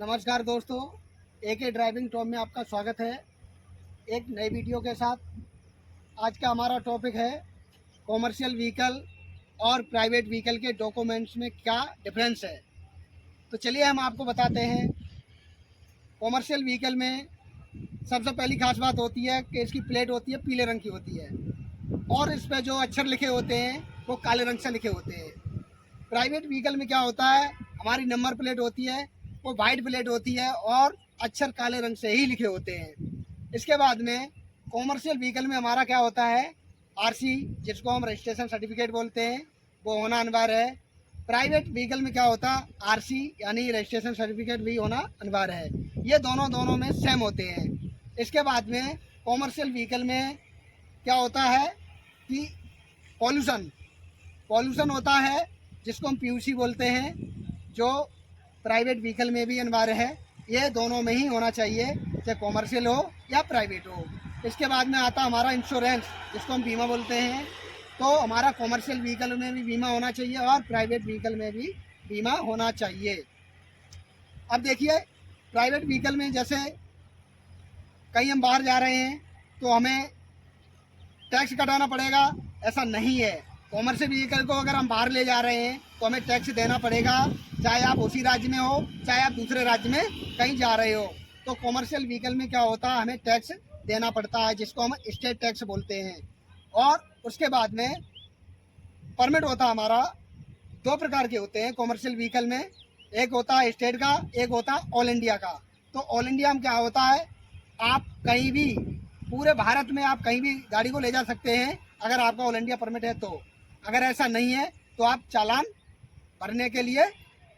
नमस्कार दोस्तों, एके driving top में आपका स्वागत है एक नई वीडियो के साथ। आज का हमारा टॉपिक है कॉमर्शियल व्हीकल और प्राइवेट व्हीकल के डॉक्यूमेंट्स में क्या डिफरेंस है। तो चलिए हम आपको बताते हैं। कॉमर्शियल व्हीकल में सबसे पहली खास बात होती है कि इसकी प्लेट होती है पीले रंग की होती है और इस पर जो अक्षर लिखे होते हैं वो काले रंग से लिखे होते हैं। प्राइवेट व्हीकल में क्या होता है, हमारी नंबर प्लेट होती है वो वाइट प्लेट होती है और अक्षर काले रंग से ही लिखे होते हैं। इसके बाद में कॉमर्शियल व्हीकल में हमारा क्या होता है, आरसी जिसको हम रजिस्ट्रेशन सर्टिफिकेट बोलते हैं वो होना अनिवार्य है। प्राइवेट व्हीकल में क्या होता है, आरसी यानी रजिस्ट्रेशन सर्टिफिकेट भी होना अनिवार्य है। ये दोनों में सेम होते हैं। इसके बाद में कॉमर्शियल व्हीकल में क्या होता है कि पॉल्यूशन होता है जिसको हम पीयूसी बोलते हैं, जो प्राइवेट व्हीकल में भी अनिवार्य है। ये दोनों में ही होना चाहिए, चाहे कॉमर्शियल हो या प्राइवेट हो। इसके बाद में आता हमारा इंश्योरेंस जिसको हम बीमा बोलते हैं। तो हमारा कॉमर्शियल व्हीकल में भी बीमा होना चाहिए और प्राइवेट व्हीकल में भी बीमा होना चाहिए। अब देखिए, प्राइवेट व्हीकल में जैसे कहीं हम बाहर जा रहे हैं तो हमें टैक्स कटाना पड़ेगा, ऐसा नहीं है। कॉमर्शियल व्हीकल को अगर हम बाहर ले जा रहे हैं तो हमें टैक्स देना पड़ेगा, चाहे आप उसी राज्य में हो चाहे आप दूसरे राज्य में कहीं जा रहे हो। तो कॉमर्शियल व्हीकल में क्या होता है, हमें टैक्स देना पड़ता है जिसको हम स्टेट टैक्स बोलते हैं। और उसके बाद में परमिट होता है हमारा, दो प्रकार के होते हैं कॉमर्शियल व्हीकल में। एक होता है स्टेट का, एक होता है ऑल इंडिया का। तो ऑल इंडिया में क्या होता है, आप कहीं भी पूरे भारत में आप कहीं भी गाड़ी को ले जा सकते हैं अगर आपका ऑल इंडिया परमिट है तो। अगर ऐसा नहीं है तो आप चालान भरने के लिए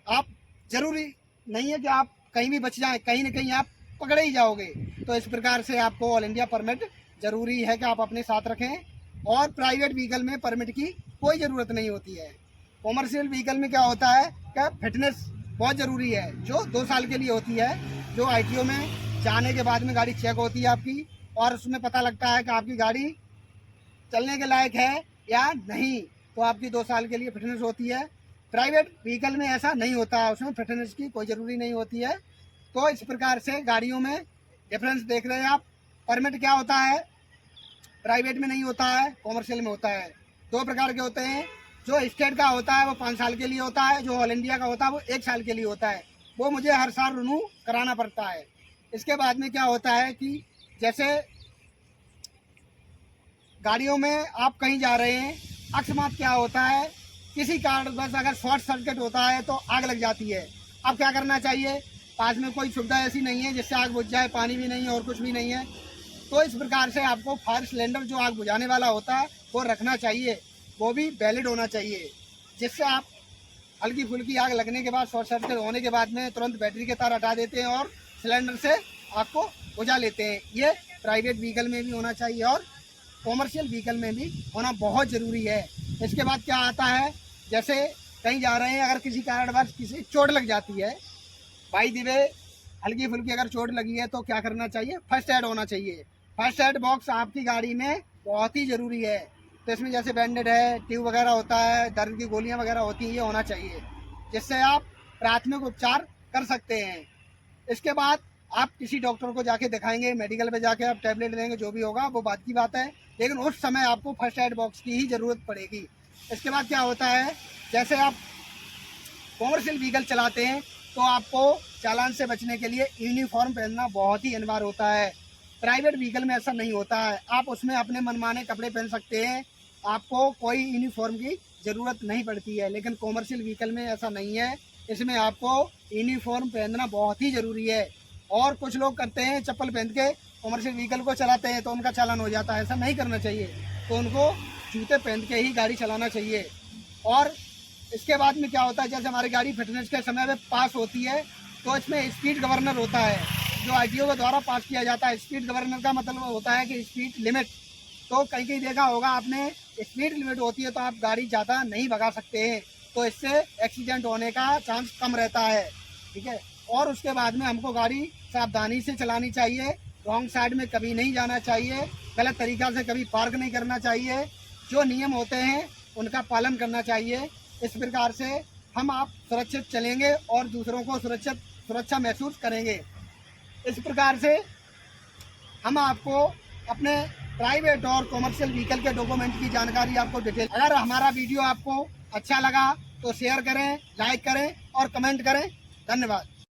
आप जरूरी नहीं है कि आप कहीं भी बच जाएं, कहीं ना कहीं आप पकड़े ही जाओगे। तो इस प्रकार से आपको ऑल इंडिया परमिट जरूरी है कि आप अपने साथ रखें। और प्राइवेट व्हीकल में परमिट की कोई ज़रूरत नहीं होती है। कॉमर्शियल व्हीकल में क्या होता है कि फिटनेस बहुत ज़रूरी है, जो 2 साल के लिए होती है। जो ITO में जाने के बाद में गाड़ी चेक होती है आपकी, और उसमें पता लगता है कि आपकी गाड़ी चलने के लायक है या नहीं। तो आपकी 2 साल के लिए फिटनेस होती है। प्राइवेट व्हीकल में ऐसा नहीं होता, उसमें फिटनेस की कोई ज़रूरी नहीं होती है। तो इस प्रकार से गाड़ियों में डिफरेंस देख रहे हैं आप। परमिट क्या होता है, प्राइवेट में नहीं होता है, कॉमर्शियल में होता है। 2 प्रकार के होते हैं। जो स्टेट का होता है वो 5 साल के लिए होता है, जो ऑल इंडिया का होता है वो 1 साल के लिए होता है। वो मुझे हर साल रिन्यू कराना पड़ता है। इसके बाद में क्या होता है कि जैसे गाड़ियों में आप कहीं जा रहे हैं, अकस्मात क्या होता है, किसी कारण बस अगर शॉर्ट सर्किट होता है तो आग लग जाती है। अब क्या करना चाहिए, पास में कोई सुविधा ऐसी नहीं है जिससे आग बुझ जाए, पानी भी नहीं है और कुछ भी नहीं है। तो इस प्रकार से आपको फायर सिलेंडर जो आग बुझाने वाला होता है वो रखना चाहिए, वो भी वैलिड होना चाहिए, जिससे आप हल्की फुल्की आग लगने के बाद, शॉर्ट सर्किट होने के बाद में तुरंत बैटरी के तार हटा देते हैं और सिलेंडर से आग को बुझा लेते हैं। ये प्राइवेट व्हीकल में भी होना चाहिए और कॉमर्शियल व्हीकल में भी होना बहुत ज़रूरी है। इसके बाद क्या आता है, जैसे कहीं जा रहे हैं, अगर किसी कारणवश किसी चोट लग जाती है, बाई द वे हल्की फुल्की अगर चोट लगी है तो क्या करना चाहिए, फर्स्ट एड होना चाहिए। फर्स्ट एड बॉक्स आपकी गाड़ी में बहुत ही ज़रूरी है। तो इसमें जैसे बैंडेड है, ट्यूब वगैरह होता है, दर्द की गोलियां वगैरह होती हैं, ये होना चाहिए जिससे आप प्राथमिक उपचार कर सकते हैं। इसके बाद आप किसी डॉक्टर को जाके दिखाएंगे, मेडिकल पे जाके आप टैबलेट लेंगे, जो भी होगा वो बात की बात है, लेकिन उस समय आपको फर्स्ट एड बॉक्स की ही ज़रूरत पड़ेगी। इसके बाद क्या होता है, जैसे आप कॉमर्शियल व्हीकल चलाते हैं तो आपको चालान से बचने के लिए यूनिफॉर्म पहनना बहुत ही अनिवार्य होता है। प्राइवेट व्हीकल में ऐसा नहीं होता है, आप उसमें अपने मनमाने कपड़े पहन सकते हैं, आपको कोई यूनिफॉर्म की ज़रूरत नहीं पड़ती है। लेकिन कॉमर्शियल व्हीकल में ऐसा नहीं है, इसमें आपको यूनिफॉर्म पहनना बहुत ही ज़रूरी है। और कुछ लोग करते हैं चप्पल पहन के कॉमर्शियल व्हीकल को चलाते हैं तो उनका चालान हो जाता है, ऐसा नहीं करना चाहिए। तो उनको जूते पहन के ही गाड़ी चलाना चाहिए। और इसके बाद में क्या होता है, जैसे हमारी गाड़ी फिटनेस के समय में पास होती है तो इसमें स्पीड गवर्नर होता है, जो ITO के द्वारा पास किया जाता है। स्पीड गवर्नर का मतलब होता है कि स्पीड लिमिट। तो कहीं कहीं देखा होगा आपने, स्पीड लिमिट होती है तो आप गाड़ी ज़्यादा नहीं भगा सकते हैं, तो इससे एक्सीडेंट होने का चांस कम रहता है, ठीक है। और उसके बाद में हमको गाड़ी सावधानी से चलानी चाहिए, रॉन्ग साइड में कभी नहीं जाना चाहिए, गलत तरीक़ा से कभी पार्क नहीं करना चाहिए। जो नियम होते हैं उनका पालन करना चाहिए। इस प्रकार से हम आप सुरक्षित चलेंगे और दूसरों को सुरक्षित सुरक्षा महसूस करेंगे। इस प्रकार से हम आपको अपने प्राइवेट और कॉमर्शियल व्हीकल के डॉक्यूमेंट की जानकारी आपको डिटेल। अगर हमारा वीडियो आपको अच्छा लगा तो शेयर करें, लाइक करें और कमेंट करें। धन्यवाद।